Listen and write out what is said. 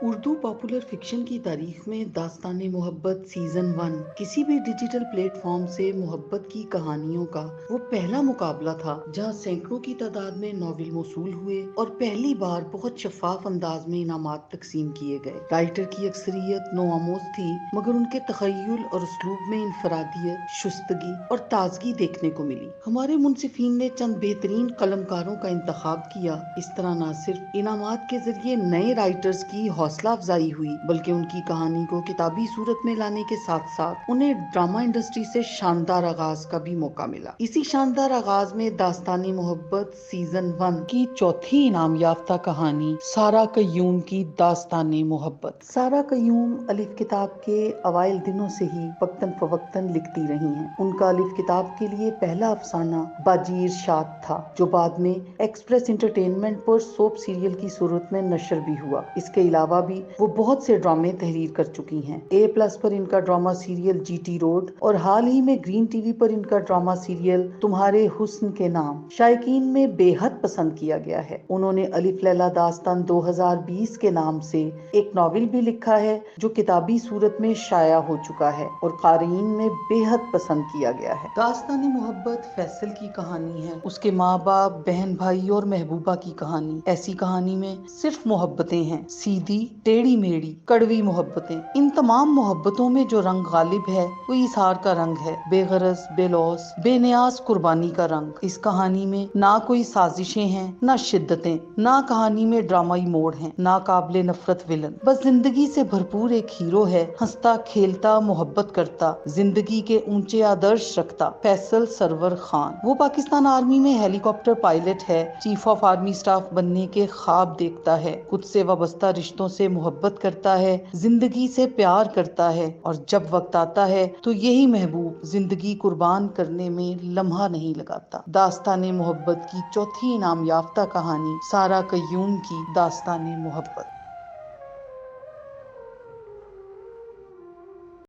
Urdu popular fiction کی تاریخ میں داستان محبت سیزن 1 کسی بھی ڈیجیٹل پلیٹ فارم سے محبت کی کہانیوں کا وہ پہلا مقابلہ تھا جہاں سینکڑوں کی تعداد میں ناول موصول ہوئے اور پہلی بار بہت شفاف انداز میں انعامات تقسیم کیے گئے۔ رائٹر کی اکثریت نو آموز تھی، مگر ان کے تخیل اور اسلوب میں انفرادیت، شستگی اور تازگی دیکھنے کو ملی۔ ہمارے منصفین نے چند بہترین قلمکاروں کا انتخاب کیا۔ اس طرح نہ صرف انعامات کے ذریعے نئے رائٹرز کی حوصلہ افزائی ہوئی، بلکہ ان کی کہانی کو کتابی صورت میں لانے کے ساتھ ساتھ انہیں ڈرامہ انڈسٹری سے شاندار آغاز کا بھی موقع ملا۔ اسی شاندار آغاز میں داستان محبت سیزن 1 کی چوتھی انعام یافتہ کہانی سارہ قیوم کی داستان محبت۔ سارہ قیوم الف کتاب کے اوائل دنوں سے ہی وقتاً فوقتاً لکھتی رہی ہیں۔ ان کا الف کتاب کے لیے پہلا افسانہ باجی ارشاد تھا، جو بعد میں ایکسپریس انٹرٹینمنٹ پر سوپ سیریل کی صورت میں نشر بھی ہوا۔ اس کے علاوہ بھی وہ بہت سے ڈرامے تحریر کر چکی ہیں۔ A+ پر ان کا ڈرامہ سیریل GT روڈ اور حال ہی میں گرین ٹی وی پر ان کا ڈرامہ سیریل تمہارے حسن کے نام شائقین میں بے حد پسند کیا گیا ہے۔ انہوں نے الف لیلا داستان 2020 کے نام سے ایک ناول بھی لکھا ہے، جو کتابی صورت میں شائع ہو چکا ہے اور قارئین میں بے حد پسند کیا گیا ہے۔ داستان محبت فیصل کی کہانی ہے، اس کے ماں باپ، بہن بھائی اور محبوبہ کی کہانی۔ ایسی کہانی میں صرف محبتیں ہیں، سیدھی ٹیڑھی میڑھی کڑوی محبتیں۔ ان تمام محبتوں میں جو رنگ غالب ہے وہ ایثار کا رنگ ہے، بے غرض، بے لوث، بے نیاز قربانی کا رنگ۔ اس کہانی میں نہ کوئی سازشیں ہیں، نہ شدتیں، نہ کہانی میں ڈرامائی موڑ ہیں، نہ قابل نفرت ولن۔ بس زندگی سے بھرپور ایک ہیرو ہے، ہنستا کھیلتا، محبت کرتا، زندگی کے اونچے آدرش رکھتا، فیصل سرور خان۔ وہ پاکستان آرمی میں ہیلی کاپٹر پائلٹ ہے، چیف آف آرمی سٹاف بننے کے خواب دیکھتا ہے، خود سے وابستہ رشتوں سے محبت کرتا ہے، زندگی سے پیار کرتا ہے، اور جب وقت آتا ہے تو یہی محبوب زندگی قربان کرنے میں لمحہ نہیں لگاتا۔ داستان محبت کی چوتھی انعام یافتہ کہانی سارہ قیوم کی داستان محبت۔